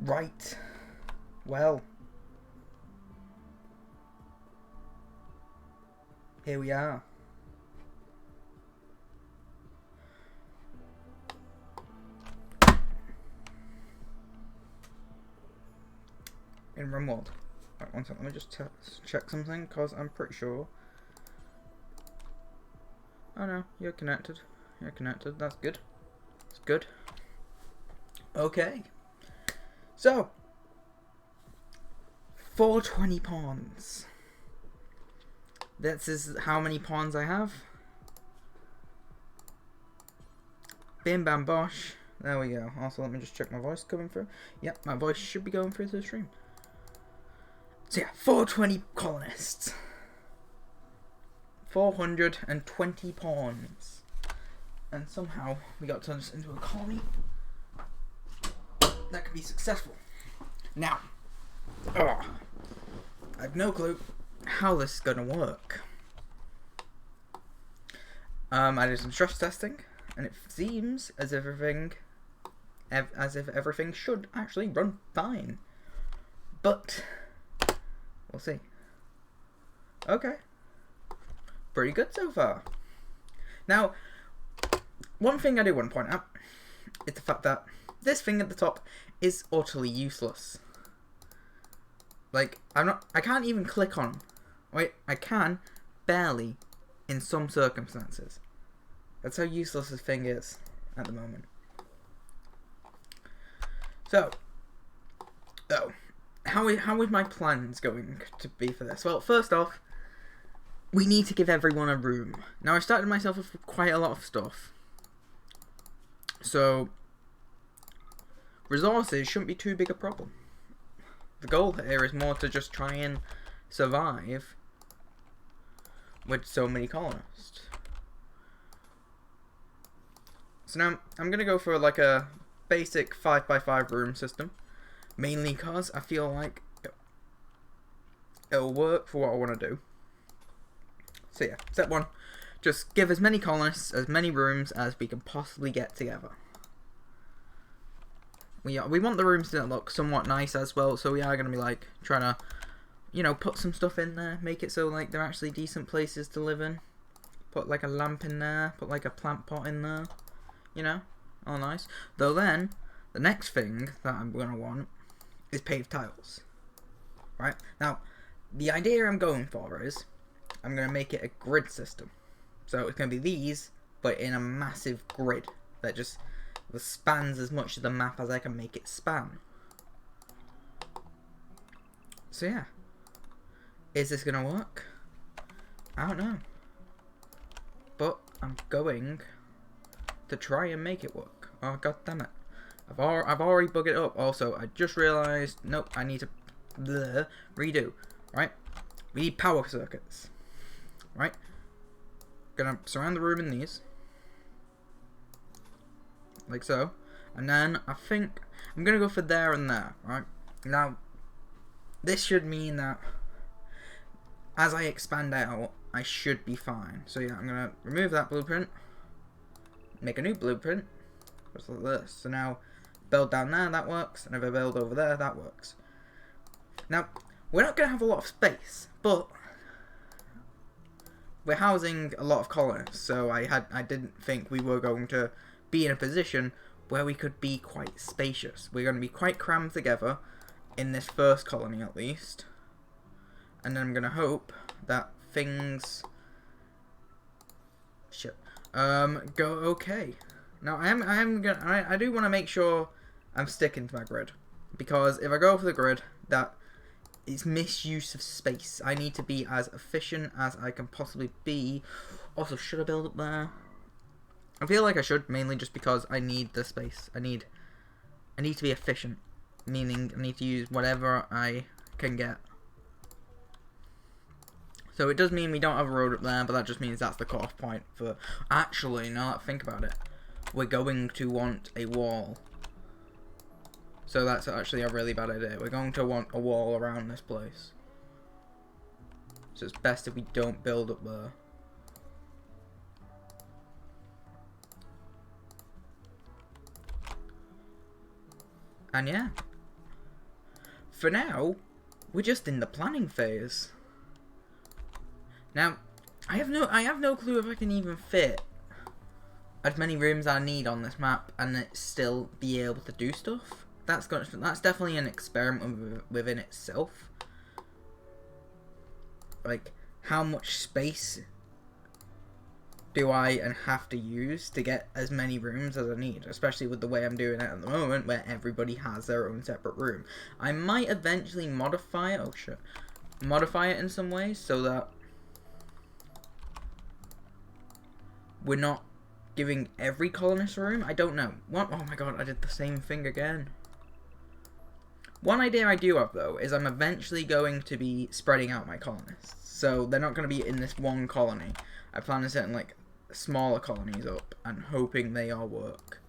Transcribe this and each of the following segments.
Right. Well. Here we are. In RimWorld. Right, one second, let me just check something, because I'm pretty sure. Oh no, you're connected. You're connected, that's good. That's good. Okay. So, 420 pawns. This is how many pawns I have. Bim bam bosh. There we go. Also, let me just check my voice coming through. Yep, my voice should be going through to the stream. So yeah, 420 colonists. 420 pawns. And somehow we got to turn this into a colony that could be successful. Now, I have no clue how this is going to work. I did some stress testing, and it seems as if everything should actually run fine. But we'll see. Okay, pretty good so far. Now, one thing I do want to point out is the fact that this thing at the top is utterly useless. Like, I can't even click on. Wait, I can, barely, in some circumstances. That's how useless this thing is at the moment. So, how is my plans going to be for this? Well, first off, we need to give everyone a room. Now, I started myself with quite a lot of stuff. So, resources shouldn't be too big a problem. The goal here is more to just try and survive with so many colonists. So now, I'm going to go for like a basic 5x5 room system. Mainly because I feel like it'll work for what I want to do. So yeah, step one. Just give as many colonists, as many rooms as we can possibly get together. We want the rooms to look somewhat nice as well, so we are going to be like trying to, you know, put some stuff in there, make it so like they're actually decent places to live in. Put like a lamp in there, put like a plant pot in there, you know, all nice. Though then, the next thing that I'm going to want is paved tiles. Right? Now, the idea I'm going for is I'm going to make it a grid system. So it's going to be these, but in a massive grid that just spans as much of the map as I can make it span. So yeah. Is this going to work? I don't know. But I'm going to try and make it work. Oh, god damn it. I've already bugged it up. Also, I just realised, nope, I need to redo. Right? We need power circuits. Right? Gonna surround the room in these. Like so. And then I think I'm gonna go for there and there. Right? Now, this should mean that as I expand out, I should be fine. So yeah, I'm gonna remove that blueprint. Make a new blueprint. Just like this. So now, build down there, that works. And if I build over there, that works. Now, we're not going to have a lot of space, but we're housing a lot of colonists. So I didn't think we were going to be in a position where we could be quite spacious. We're going to be quite crammed together in this first colony at least. And then I'm going to hope that things go okay. Now I do want to make sure I'm sticking to my grid, because if I go for the grid, that is misuse of space. I need to be as efficient as I can possibly be. Also, should I build up there? I feel like I should, mainly just because I need the space. I need to be efficient, meaning I need to use whatever I can get. So it does mean we don't have a road up there, but that just means that's the cut-off point for... Actually, now that I think about it, we're going to want a wall. So that's actually a really bad idea. We're going to want a wall around this place. So it's best if we don't build up there. And yeah. for now, we're just in the planning phase. Now, I have no clue if I can even fit as many rooms I need on this map and it still be able to do stuff. That's definitely an experiment within itself. Like, how much space do I and have to use to get as many rooms as I need, especially with the way I'm doing it at the moment, where everybody has their own separate room. I might eventually modify it. Oh shit! Modify it in some ways so that we're not giving every colonist a room. I don't know. What? Oh my god! I did the same thing again. One idea I do have though is I'm eventually going to be spreading out my colonists, so they're not going to be in this one colony. I plan on setting like smaller colonies up and hoping they all work.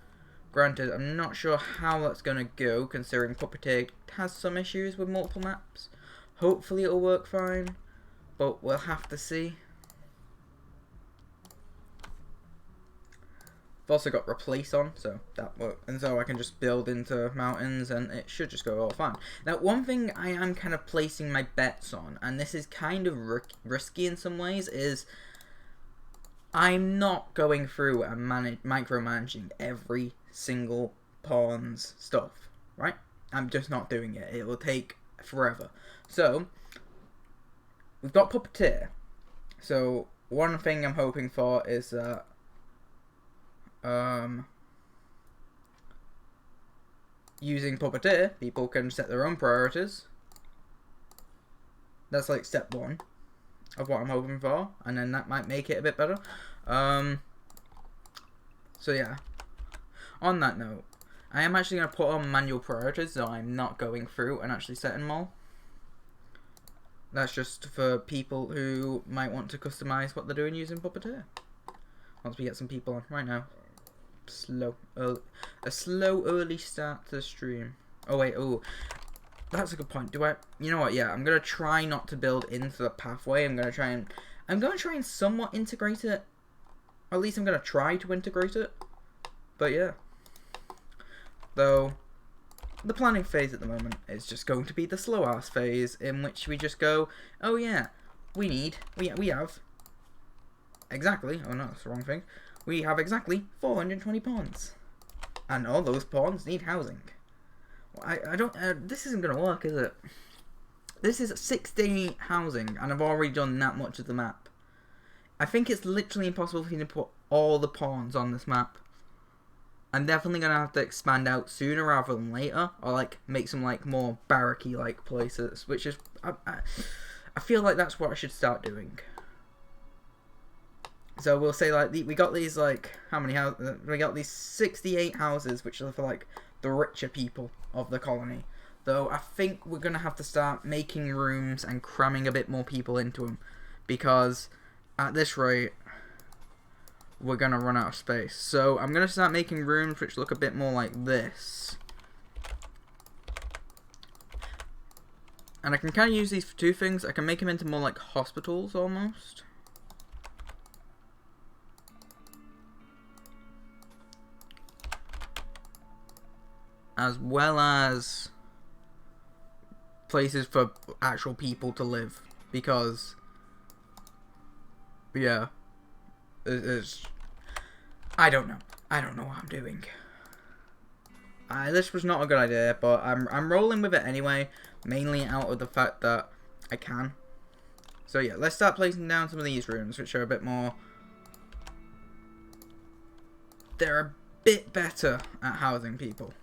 Granted, I'm not sure how that's going to go, considering Puppeteer has some issues with multiple maps. Hopefully it'll work fine, but we'll have to see. I've also got Replace on, so that works, and so I can just build into mountains and it should just go all fine. Now, one thing I am kind of placing my bets on, and this is kind of risky in some ways, is I'm not going through and micromanaging every single pawn's stuff, right? I'm just not doing it. It will take forever. So, we've got Puppeteer. So, one thing I'm hoping for is that using Puppeteer, people can set their own priorities. That's like step one of what I'm hoping for, and then that might make it a bit better. So yeah, on that note, I am actually going to put on manual priorities, so I'm not going through and actually setting them all. That's just for people who might want to customize what they're doing using Puppeteer. Once we get some people on right now. A slow early start to the stream. Oh wait, oh, that's a good point. You know what? Yeah, I'm gonna try not to build into the pathway. I'm gonna try and somewhat integrate it. Or at least I'm gonna try to integrate it. But yeah, though, the planning phase at the moment is just going to be the slow ass phase, in which we just go, oh yeah, we have exactly. Oh no, that's the wrong thing. We have exactly 420 pawns, and all those pawns need housing. I don't. This isn't gonna work, is it? This is 68 housing, and I've already done that much of the map. I think it's literally impossible for me to put all the pawns on this map. I'm definitely gonna have to expand out sooner rather than later, or like make some like more barracky like places, which is I feel like that's what I should start doing. So we'll say like we got these like how many houses? We got these 68 houses, which are for like the richer people of the colony. Though I think we're gonna have to start making rooms and cramming a bit more people into them, because at this rate we're gonna run out of space. So I'm gonna start making rooms which look a bit more like this. And I can kind of use these for two things. I can make them into more like hospitals almost. As well as places for actual people to live, because yeah, I don't know what I'm doing. This was not a good idea, but I'm rolling with it anyway, mainly out of the fact that I can. So yeah, let's start placing down some of these rooms, which are a bit more, they're a bit better at housing people.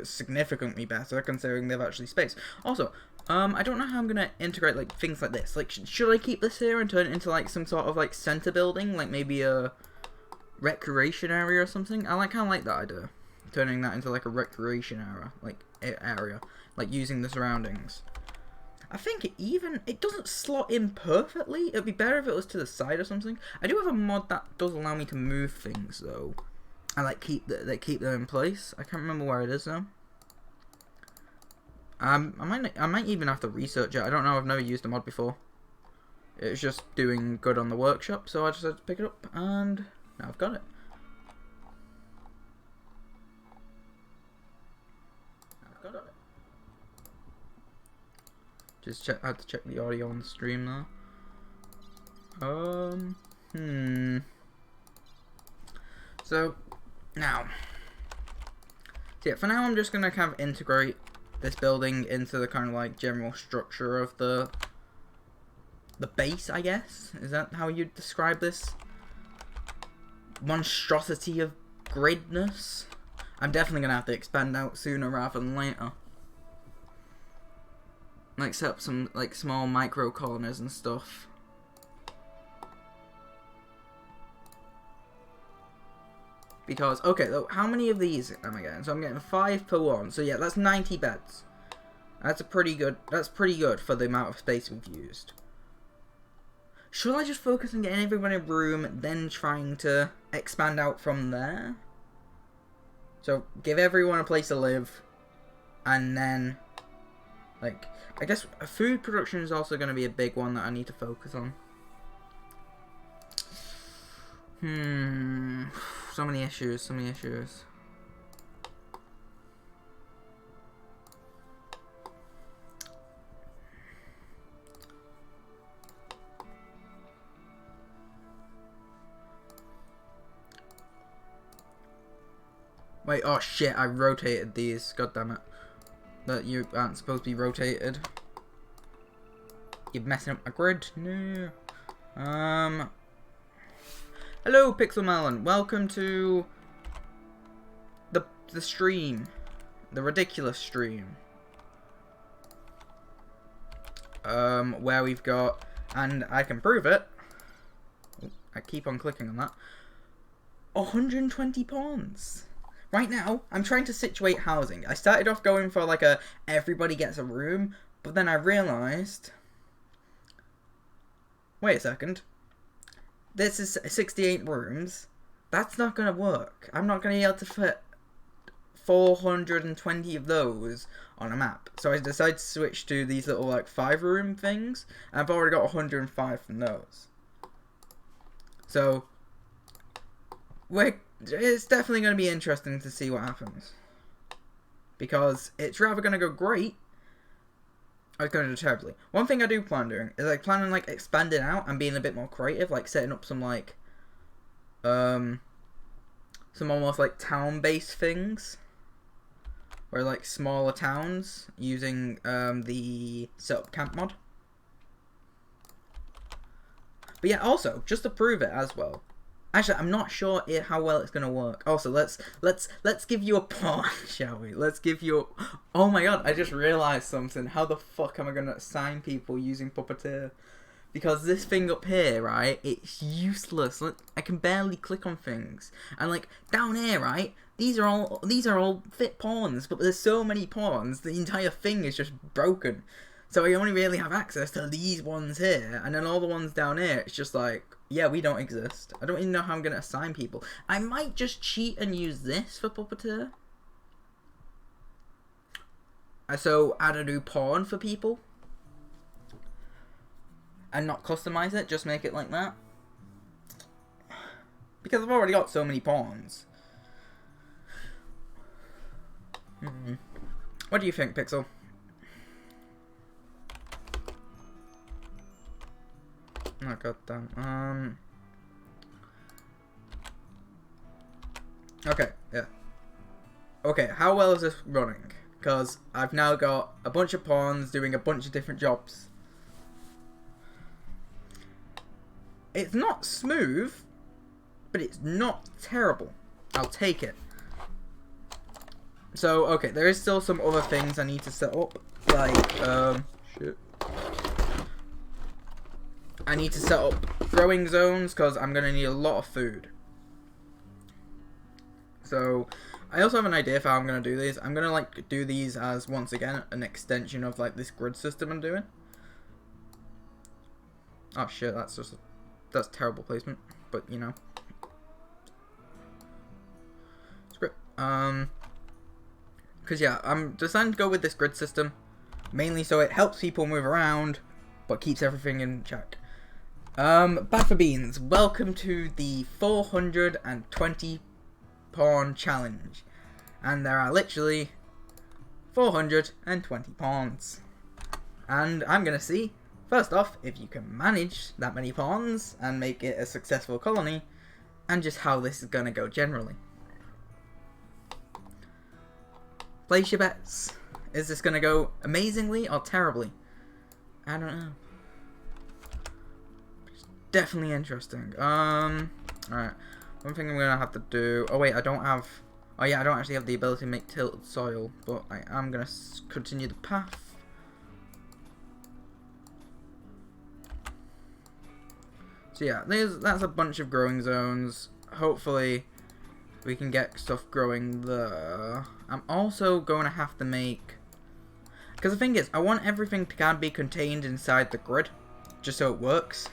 Significantly better, considering they've actually space. Also, I don't know how I'm gonna integrate like things like this. Like, should I keep this here and turn it into like some sort of like center building, like maybe a recreation area or something? I kind of like that idea, turning that into like a recreation area, like using the surroundings. I think it doesn't slot in perfectly. It'd be better if it was to the side or something. I do have a mod that does allow me to move things though. I like keep them in place. I can't remember where it is now. I might even have to research it. I don't know. I've never used the mod before. It was just doing good on the workshop, so I just had to pick it up, and now I've got it. Just check. I had to check the audio on the stream there. So now, yeah, for now I'm just gonna kind of integrate this building into the kind of like general structure of the base, I guess. Is that how you'd describe this monstrosity of gridness? I'm definitely gonna have to expand out sooner rather than later. Like set up some like small micro corners and stuff. Because, okay, though, how many of these am I getting? So I'm getting 5 per one. So yeah, that's 90 beds. That's pretty good for the amount of space we've used. Should I just focus on getting everyone a room, then trying to expand out from there? So give everyone a place to live, and then, like, I guess food production is also going to be a big one that I need to focus on. So many issues, so many issues. Wait, oh shit, I rotated these. God damn it. That you aren't supposed to be rotated. You're messing up my grid. No. Hello, Pixel Melon. Welcome to the stream, the ridiculous stream. Where we've got, and I can prove it. I keep on clicking on that. 120 pawns. Right now, I'm trying to situate housing. I started off going for like a everybody gets a room, but then I realised. Wait a second. This is 68 rooms. That's not going to work. I'm not going to be able to fit 420 of those on a map. So I decided to switch to these little like 5-room things. And I've already got 105 from those. So it's definitely going to be interesting to see what happens. Because it's rather going to go great, or it's going to do terribly. One thing I do plan doing is I plan on like expanding out and being a bit more creative, like setting up some like some almost like town-based things, or like smaller towns using the setup camp mod. But yeah, also just to prove it as well. Actually, I'm not sure how well it's gonna work. Also, let's give you a pawn, shall we? Let's give you a... Oh my god, I just realised something. How the fuck am I gonna assign people using Puppeteer? Because this thing up here, right, it's useless. Look, I can barely click on things. And like down here, right, these are all fit pawns, but there's so many pawns, the entire thing is just broken. So I only really have access to these ones here, and then all the ones down here, it's just like, yeah, we don't exist. I don't even know how I'm going to assign people. I might just cheat and use this for Puppeteer. So add a new pawn for people. And not customize it, just make it like that. Because I've already got so many pawns. What do you think, Pixel? Oh god damn. Okay, yeah. Okay, how well is this running? Because I've now got a bunch of pawns doing a bunch of different jobs. It's not smooth, but it's not terrible. I'll take it. So, okay, there is still some other things I need to set up. Like, shit. I need to set up growing zones because I'm going to need a lot of food. So, I also have an idea for how I'm going to do these. I'm going to, like, do these as, once again, an extension of, like, this grid system I'm doing. Oh, shit, that's terrible placement. But, you know. Script. Because, yeah, I'm deciding to go with this grid system. Mainly so it helps people move around, but keeps everything in check. Bad for Beans, welcome to the 420 pawn challenge. And there are literally 420 pawns. And I'm going to see, first off, if you can manage that many pawns and make it a successful colony, and just how this is going to go generally. Place your bets. Is this going to go amazingly or terribly? I don't know. It's definitely interesting. Alright. One thing I'm going to have to do... Oh wait, I don't have... Oh yeah, I don't actually have the ability to make tilted soil, but I am going to continue the path. So yeah, that's a bunch of growing zones. Hopefully we can get stuff growing there. I'm also going to have to make... Because the thing is, I want everything to kind of be contained inside the grid, just so it works.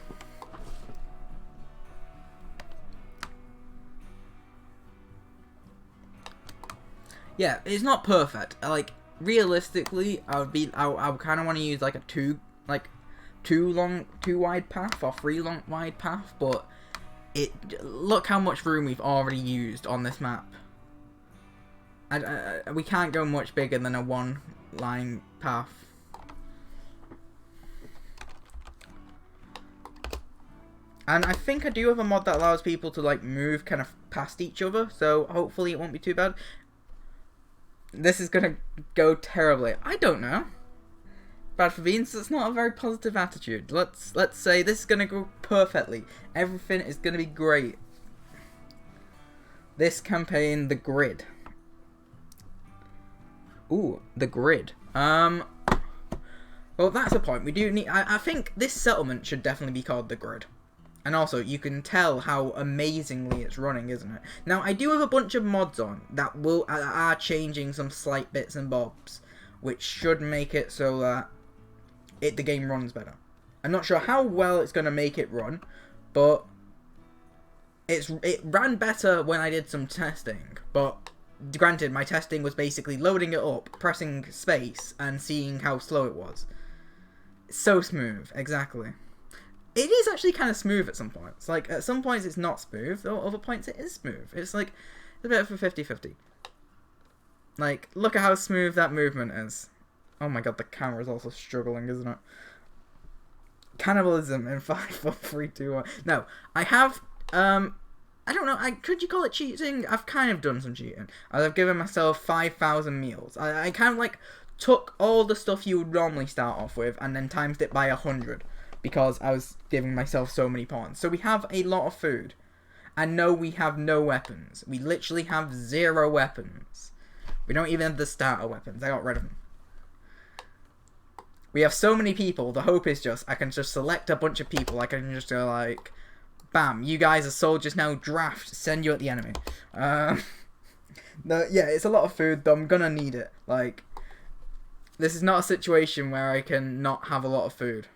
Yeah, it's not perfect. Like, realistically, I would kind of want to use like a two wide path or wide path, but look how much room we've already used on this map. We can't go much bigger than a one line path. And I think I do have a mod that allows people to like move kind of past each other, so hopefully it won't be too bad. This is gonna go terribly. I don't know. Bad for beans, that's not a very positive attitude. Let's say this is gonna go perfectly. Everything is gonna be great. This campaign, the grid. Ooh, the grid. Well, that's the point. We do need... I think this settlement should definitely be called the grid. And also, you can tell how amazingly it's running, isn't it? Now, I do have a bunch of mods on that are changing some slight bits and bobs, which should make it so that the game runs better. I'm not sure how well it's going to make it run, but it ran better when I did some testing. But granted, my testing was basically loading it up, pressing space, and seeing how slow it was. It's so smooth, exactly. It is actually kind of smooth at some points. Like, at some points it's not smooth, or other points it is smooth. It's like, it's a bit of a 50-50. Like, look at how smooth that movement is. Oh my god, the camera is also struggling, isn't it? Cannibalism in 5, 4, 3, 2, 1. No, I have, I don't know, could you call it cheating? I've kind of done some cheating. I've given myself 5,000 meals. I kind of, like, took all the stuff you would normally start off with, and then times it by 100. Because I was giving myself so many pawns. So we have a lot of food. And no, we have no weapons. We literally have 0 weapons. We don't even have the starter weapons. I got rid of them. We have so many people. The hope is just, I can just select a bunch of people. I can just go like, bam, you guys are soldiers now, draft, send you at the enemy. Yeah, it's a lot of food, though I'm gonna need it. Like, this is not a situation where I can not have a lot of food.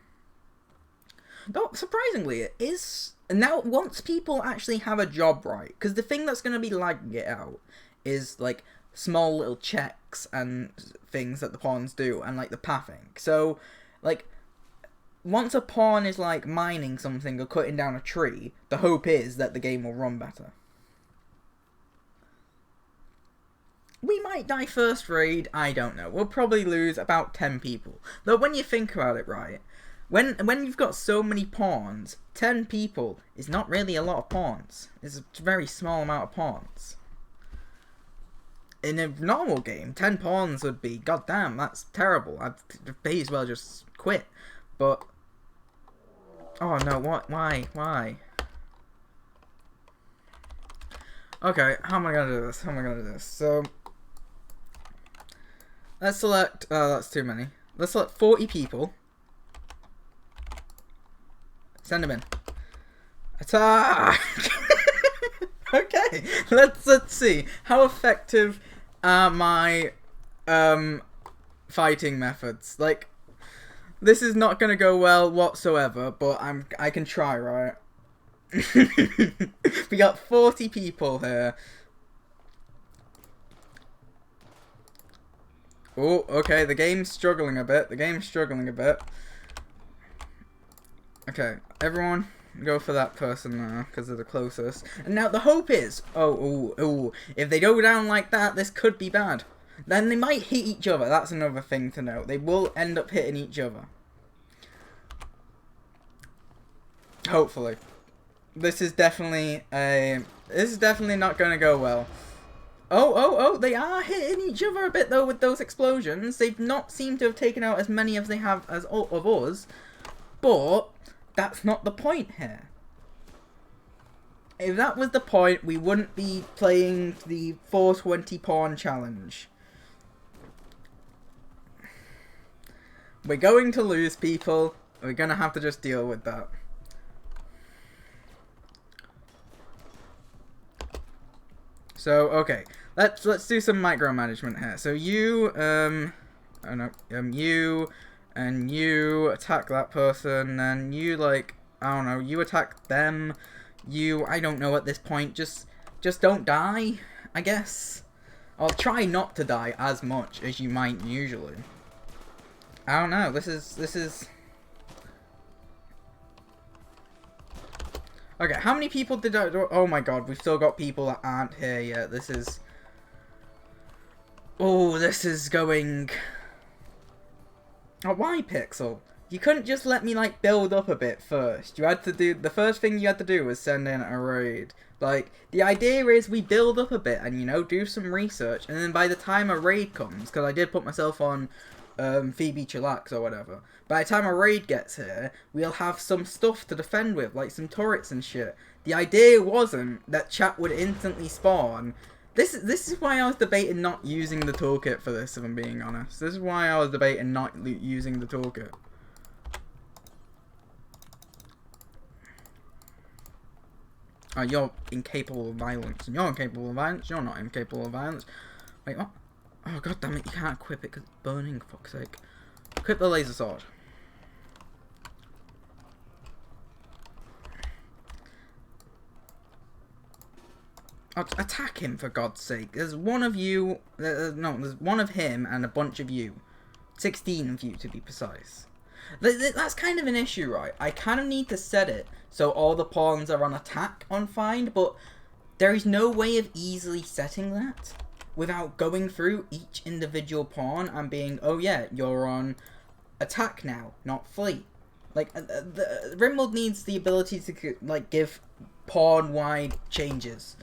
Though, surprisingly, it is... Now, once people actually have a job right, because the thing that's going to be lagging it out is, like, small little checks and things that the pawns do, and, like, the pathing. So, like, once a pawn is, like, mining something or cutting down a tree, the hope is that the game will run better. We might die first raid, I don't know. We'll probably lose about 10 people. Though, when you think about it, right... When you've got so many pawns, 10 people is not really a lot of pawns. It's a very small amount of pawns. In a normal game, 10 pawns would be, goddamn, that's terrible. I'd may as well just quit. But, oh no, what? Why? Okay, how am I gonna do this? So, let's select, that's too many. Let's select 40 people. Send them in. Attack! Okay, let's see. How effective are my fighting methods? Like, this is not gonna go well whatsoever, but I can try, right? We got 40 people here. Oh, okay, the game's struggling a bit. Okay, everyone go for that person now, because they're the closest. And now the hope is, if they go down like that, this could be bad. Then they might hit each other. That's another thing to note. They will end up hitting each other. Hopefully. This is definitely not going to go well. Oh, they are hitting each other a bit, though, with those explosions. They've not seemed to have taken out as many as they have as of us. But that's not the point here. If that was the point, we wouldn't be playing the 420 pawn challenge. We're going to lose, people. We're going to have to just deal with that. So, okay. Let's do some micromanagement here. So you, you and you attack that person, then you, like, I don't know, you attack them. You, I don't know at this point, just don't die, I guess. I'll try not to die as much as you might usually. I don't know, this is... Okay, how many people did I... Oh my god, we've still got people that aren't here yet. This is... Oh, this is going... Oh, why, Pixel? You couldn't just let me, like, build up a bit first. You had to do... The first thing you had to do was send in a raid. Like, the idea is we build up a bit and, you know, do some research. And then by the time a raid comes, because I did put myself on Phoebe Chillax or whatever. By the time a raid gets here, we'll have some stuff to defend with, like some turrets and shit. The idea wasn't that chat would instantly spawn. This is why I was debating not using the toolkit for this, if I'm being honest. This is why I was debating not using the toolkit. Oh, you're incapable of violence. And you're incapable of violence. You're not incapable of violence. Wait, what? Oh, god damn it. You can't equip it because it's burning, for fuck's sake. Equip the laser sword. Attack him, for God's sake. There's one of you... no, there's one of him and a bunch of you. 16 of you, to be precise. That's kind of an issue, right? I kind of need to set it so all the pawns are on attack on find, but there is no way of easily setting that without going through each individual pawn and being, oh yeah, you're on attack now, not flee. Like, the RimWorld needs the ability to, like, give pawn-wide changes.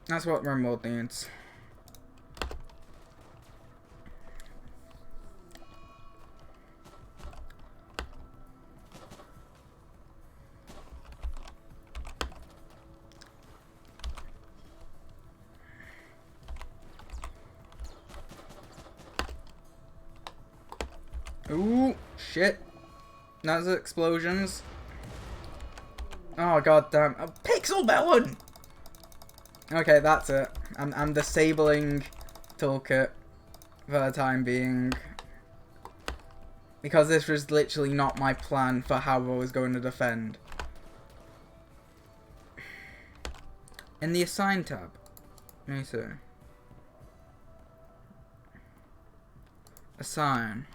That's what RimWorld needs. Ooh, shit. That's explosions. Oh, god damn. A pixel melon! Okay, that's it. I'm disabling toolkit for the time being. Because this was literally not my plan for how I was going to defend. In the assign tab. Let me see. Assign.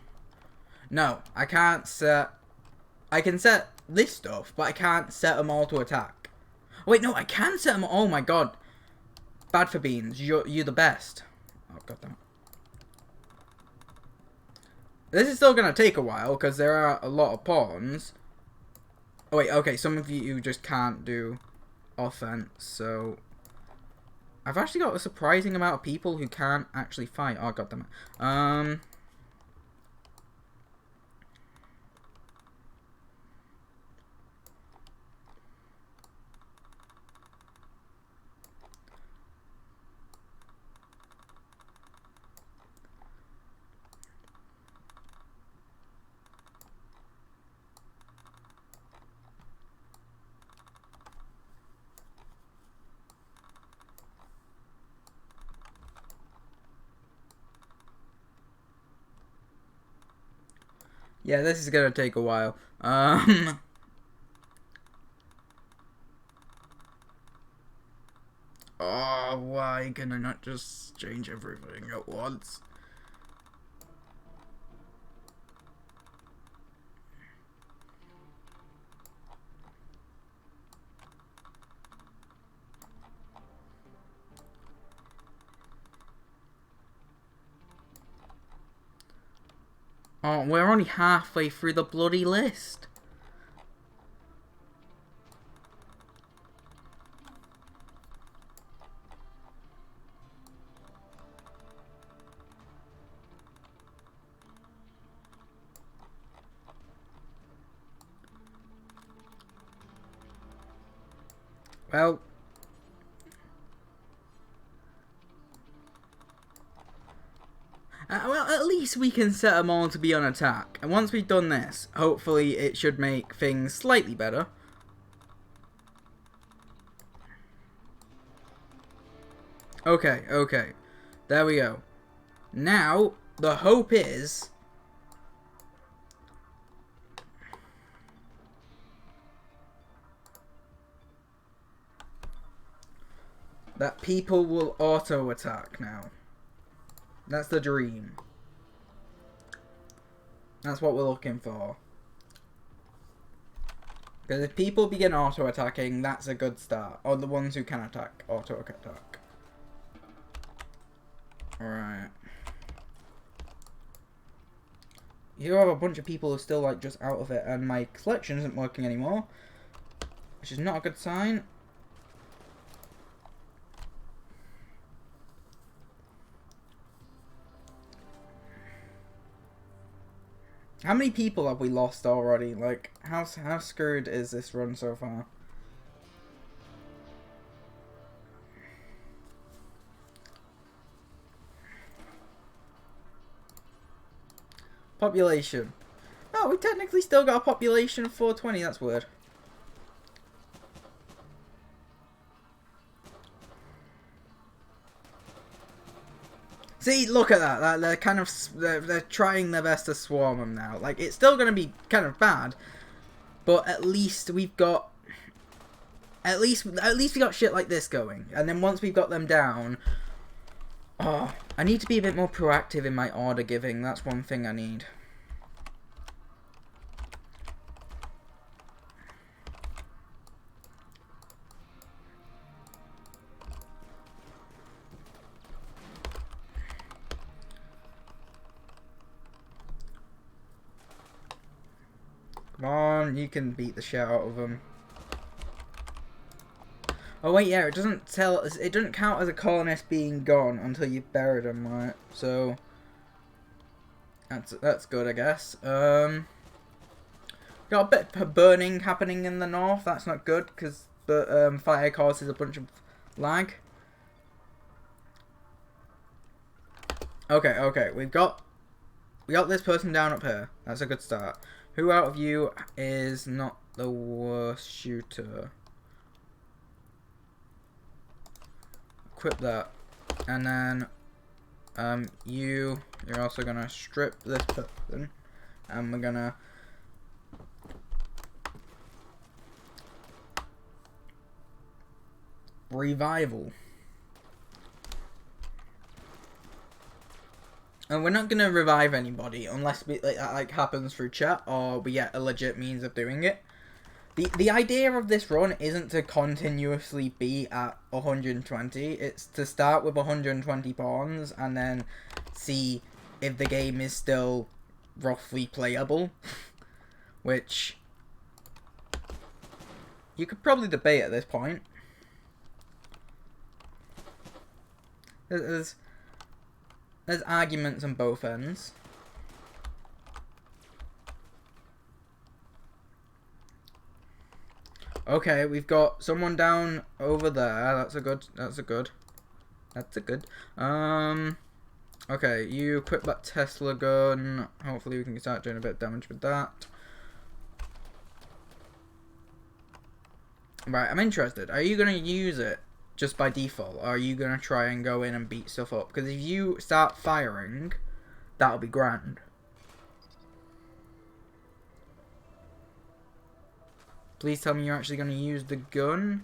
No, I can't set... I can set this stuff, but I can't set them all to attack. Wait, no, I can set them... Oh my god. Bad for beans. You're the best. Oh, goddamn. This is still going to take a while, because there are a lot of pawns. Oh, wait, okay, some of you just can't do offense, so... I've actually got a surprising amount of people who can't actually fight. Oh, goddamn it. Yeah, this is gonna take a while. Oh, why can I not just change everything at once? Oh, we're only halfway through the bloody list. Well, well, at least we can set them all to be on attack. And once we've done this, hopefully it should make things slightly better. Okay, okay. There we go. Now, the hope is... that people will auto-attack now. That's the dream. That's what we're looking for. Because if people begin auto-attacking, that's a good start. Or the ones who can attack, auto-attack. Alright. You have a bunch of people who are still, like, just out of it, and my selection isn't working anymore. Which is not a good sign. How many people have we lost already? Like, how screwed is this run so far? Population. Oh, we technically still got a population of 420. That's weird. See, look at that. They're kind of they're trying their best to swarm them now. Like, it's still going to be kind of bad, but at least we've got at least we got shit like this going. And then once we've got them down, oh, I need to be a bit more proactive in my order giving. That's one thing I need. Come on, you can beat the shit out of them. Oh wait, yeah, it doesn't count as a colonist being gone until you've buried them, right? So that's good, I guess. Got a bit of burning happening in the north. That's not good because the fire causes a bunch of lag. Okay, we got this person down up here. That's a good start. Who out of you is not the worst shooter? Equip that. And then you're also gonna strip this person. And we're gonna revival. And we're not going to revive anybody unless that happens through chat or we get a legit means of doing it. The idea of this run isn't to continuously be at 120. It's to start with 120 pawns and then see if the game is still roughly playable. Which you could probably debate at this point. There's arguments on both ends. Okay, we've got someone down over there. That's a good. Okay, you equip that Tesla gun. Hopefully we can start doing a bit of damage with that. Right, I'm interested. Are you going to use it just by default, or are you going to try and go in and beat stuff up? Because if you start firing, that'll be grand. Please tell me you're actually going to use the gun.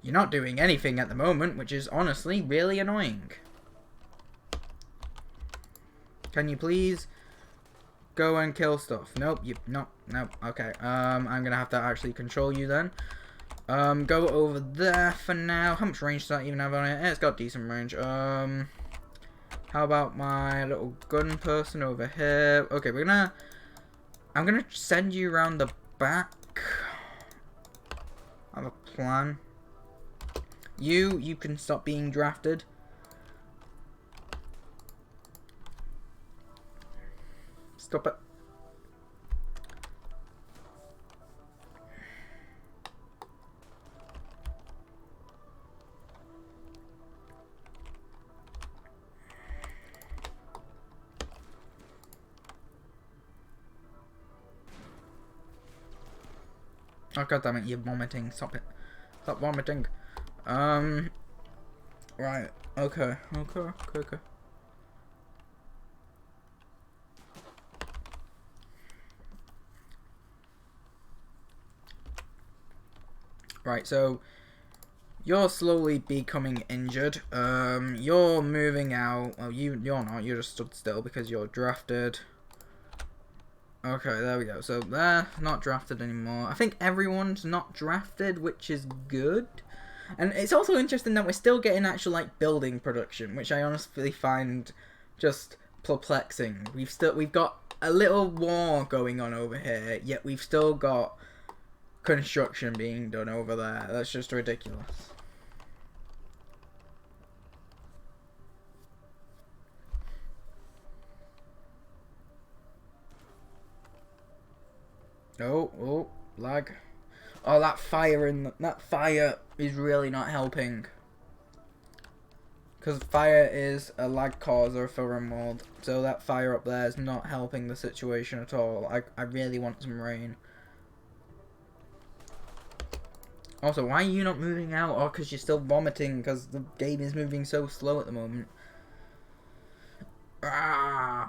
You're not doing anything at the moment, which is honestly really annoying. Can you please go and kill stuff? Nope, nope. Okay, I'm going to have to actually control you then. Go over there for now. How much range does that even have on it? It's got decent range. How about my little gun person over here? Okay, I'm gonna send you around the back. I have a plan. You can stop being drafted. Stop it. Oh god damn it, you're vomiting. Stop it. Stop vomiting. Right. Okay. Right, so you're slowly becoming injured. You're moving out. Well, you're not. You just stood still because you're drafted. Okay, there we go. So they're not drafted anymore. I think everyone's not drafted, which is good. And it's also interesting that we're still getting actual like building production, which I honestly find just perplexing. We've got a little war going on over here, yet we've still got construction being done over there. That's just ridiculous. Oh, lag. Oh, that fire is really not helping. Because fire is a lag causer for RimWorld. So that fire up there is not helping the situation at all. I really want some rain. Also, why are you not moving out? Oh, because you're still vomiting because the game is moving so slow at the moment. Ah.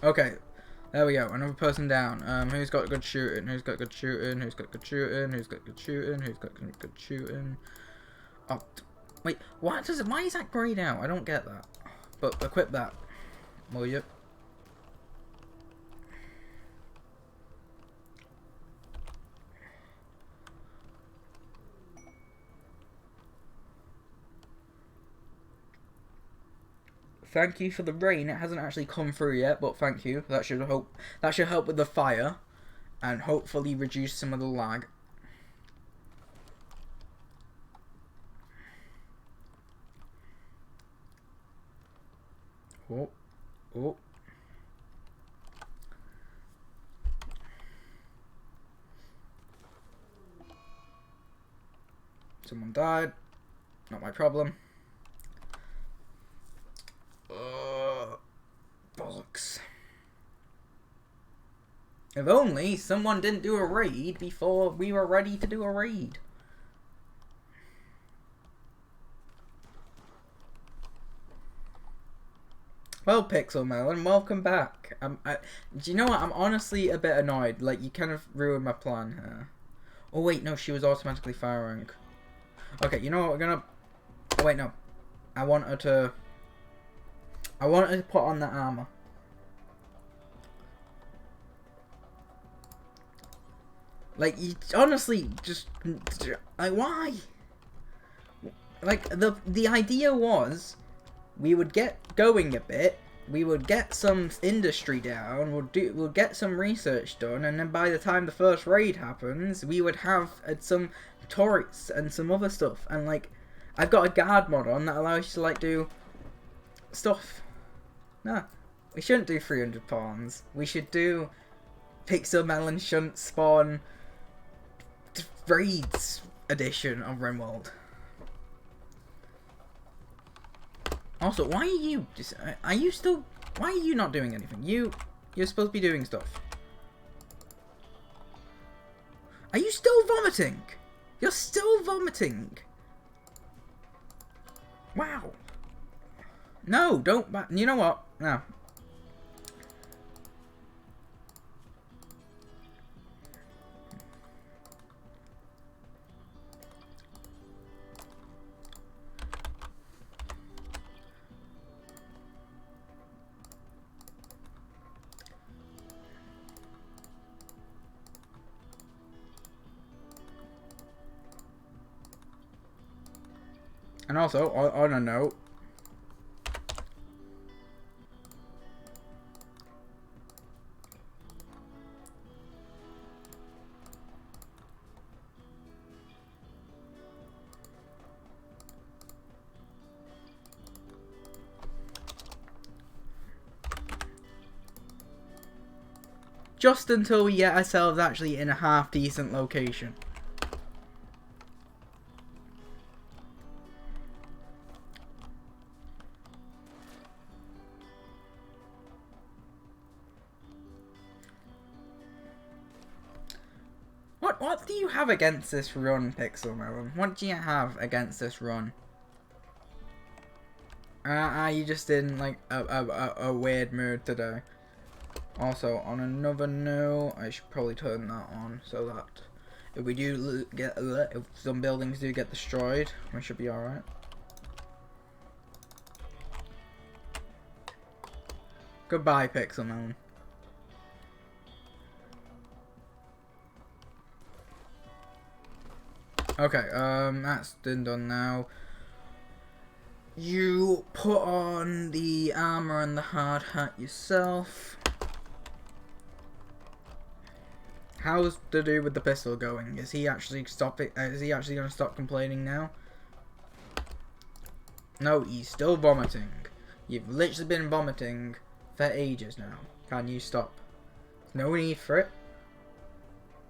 Okay, there we go. Another person down. Who's got good shooting? Who's got good shooting? Who's got good shooting? Who's got good shooting? Who's got good shooting? Oh, wait. Why is that grayed out? I don't get that. But equip that. Will you? Thank you for the rain. It hasn't actually come through yet, but thank you. That should help with the fire, and hopefully reduce some of the lag. Oh. Someone died. Not my problem. Bollocks. If only someone didn't do a raid before we were ready to do a raid. Well, Pixel Melon, welcome back. Do you know what? I'm honestly a bit annoyed. Like, you kind of ruined my plan here. Oh, wait, no, she was automatically firing. Okay, you know what? We're gonna... Oh, wait, no. I want her to put on the armor. Like, you honestly just... Like, why? Like, the idea was... We would get going a bit. We would get some industry down. We'll get some research done, and then by the time the first raid happens, we would have some turrets and some other stuff. And like, I've got a guard mod on that allows you to like do stuff. No, we shouldn't do 300 pawns. We should do Pixel Melon shouldn't spawn raids edition of RimWorld. Also, why are you not doing anything? You're supposed to be doing stuff. Are you still vomiting? You're still vomiting. Wow. No, don't, you know what? No. And also, on a note, just until we get ourselves actually in a half decent location. What do you have against this run, Pixel Melon? What do you have against this run? Are you just in like a weird mood today? Also, on another note, I should probably turn that on so that if we do get, if some buildings do get destroyed, we should be alright. Goodbye, Pixel Melon. Okay, that's been done now. You put on the armor and the hard hat yourself. How's the dude with the pistol going? Is he actually stopping? Is he actually gonna stop complaining now? No, he's still vomiting. You've literally been vomiting for ages now. Can you stop? There's no need for it.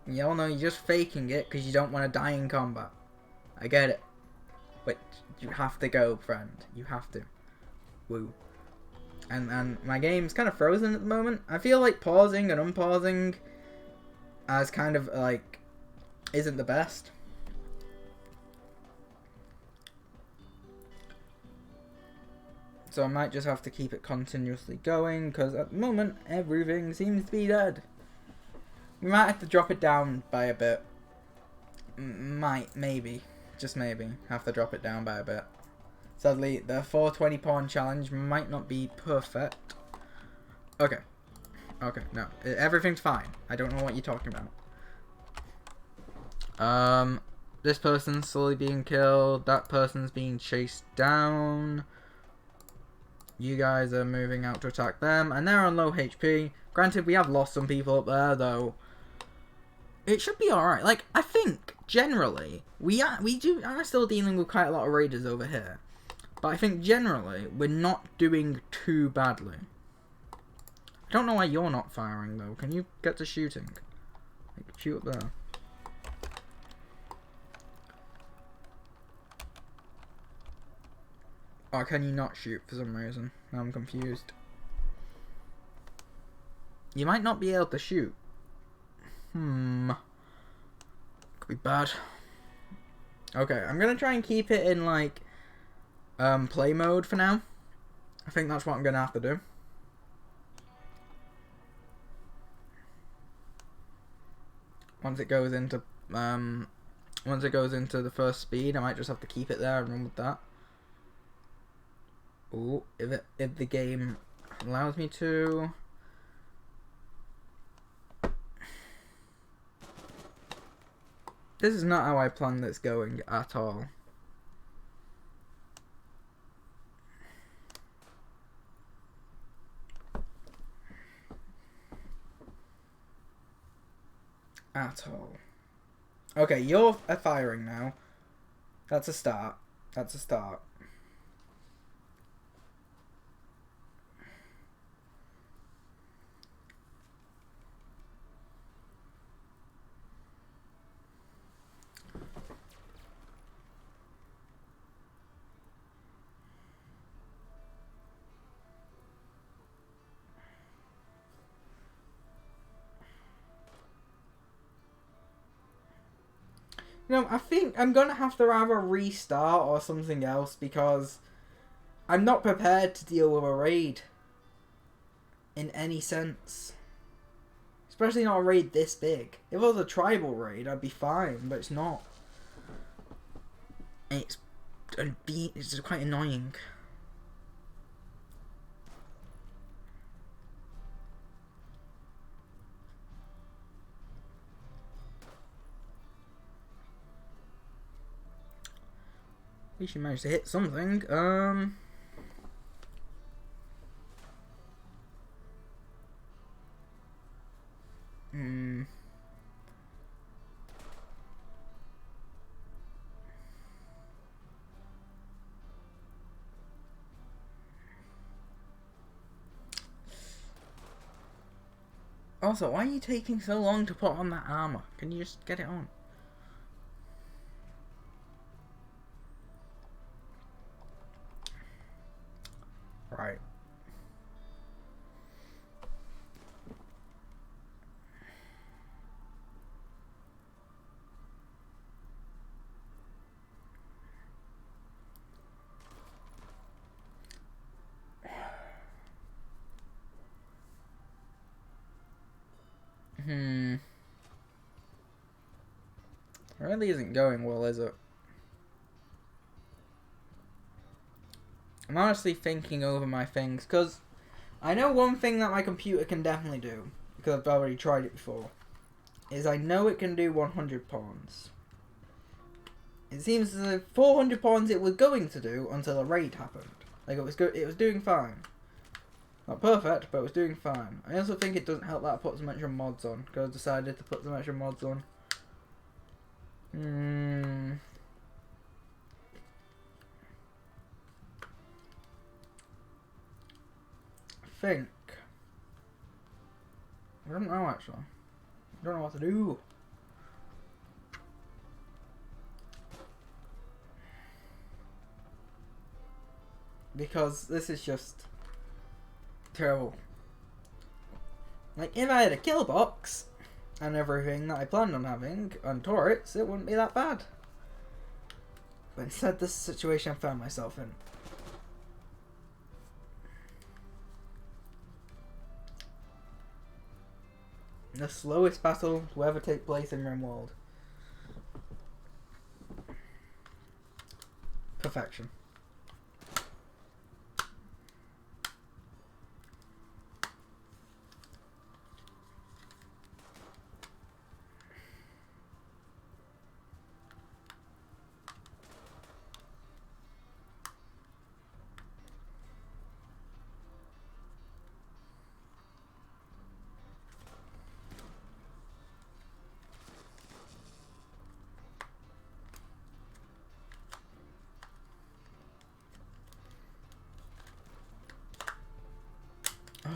You all know you're just faking it because you don't want to die in combat. I get it. But you have to go, friend. You have to. Woo. And my game's kind of frozen at the moment. I feel like pausing and unpausing as kind of like isn't the best. So I might just have to keep it continuously going because at the moment everything seems to be dead. We might have to drop it down by a bit. Maybe, just maybe, have to drop it down by a bit. Sadly, the 420 pawn challenge might not be perfect. Okay. Okay, no. Everything's fine. I don't know what you're talking about. This person's slowly being killed. That person's being chased down. You guys are moving out to attack them. And they're on low HP. Granted, we have lost some people up there, though. It should be alright. Like, I think, generally, we are still dealing with quite a lot of raiders over here. But I think, generally, we're not doing too badly. I don't know why you're not firing, though. Can you get to shooting? Like, shoot up there. Or can you not shoot for some reason? Now I'm confused. You might not be able to shoot. Could be bad. Okay, I'm gonna try and keep it in, like, play mode for now. I think that's what I'm gonna have to do. Once it goes into the first speed, I might just have to keep it there and run with that. Ooh, if the game allows me to. This is not how I planned this going at all. At all. Okay, you're firing now. That's a start. That's a start. You know, I think I'm gonna have to either restart or something else because I'm not prepared to deal with a raid in any sense. Especially not a raid this big. If it was a tribal raid, I'd be fine, but it's not. It's quite annoying. At least you managed to hit something. Also, why are you taking so long to put on that armor? Can you just get it on? Right. It really isn't going well, is it? I'm honestly thinking over my things, because I know one thing that my computer can definitely do, because I've already tried it before, is I know it can do 100 pawns. It seems as if 400 pawns it was going to do until a raid happened. Like, it was doing fine. Not perfect, but it was doing fine. I also think it doesn't help that I put some extra mods on, because I decided to put some extra mods on. I think. I don't know, actually. I don't know what to do. Because this is just terrible. Like, if I had a kill box and everything that I planned on having on turrets, it wouldn't be that bad. But instead, this situation I found myself in. The slowest battle to ever take place in RimWorld. Perfection.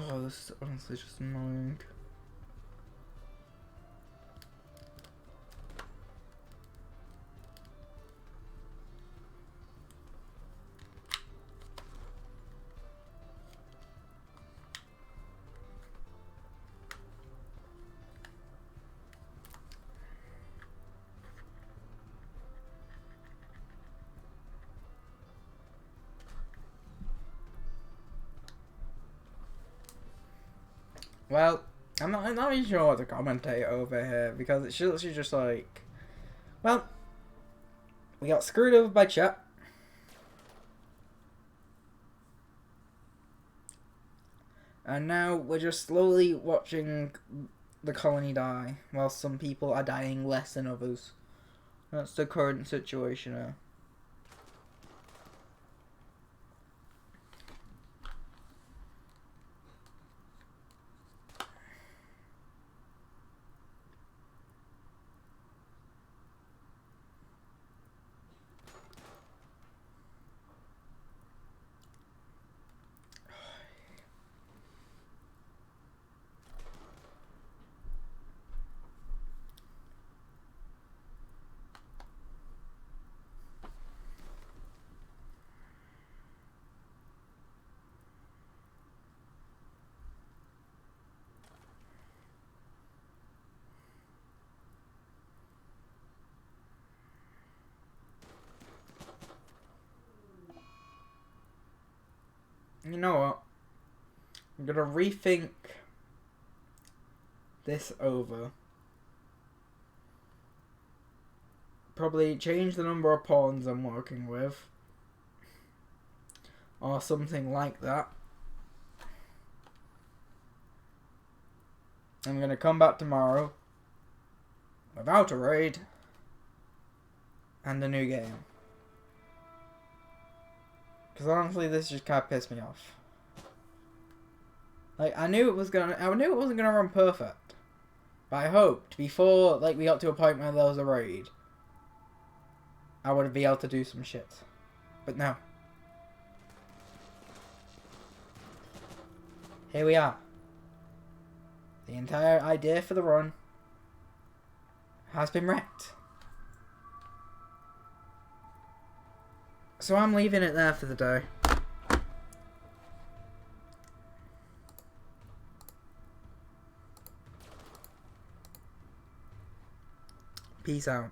Oh, this is honestly just annoying. Well, I'm not even sure what to commentate over here, because it's literally just like, well, we got screwed over by chat. And now we're just slowly watching the colony die, while some people are dying less than others. That's the current situation here. You know what? I'm gonna rethink this over. Probably change the number of pawns I'm working with. Or something like that. I'm gonna come back tomorrow without a raid and a new game. Because honestly, this just kind of pissed me off. Like, I knew it wasn't gonna run perfect. But I hoped, before, like, we got to a point where there was a raid, I would be able to do some shit. But no. Here we are. The entire idea for the run has been wrecked. So I'm leaving it there for the day. Peace out.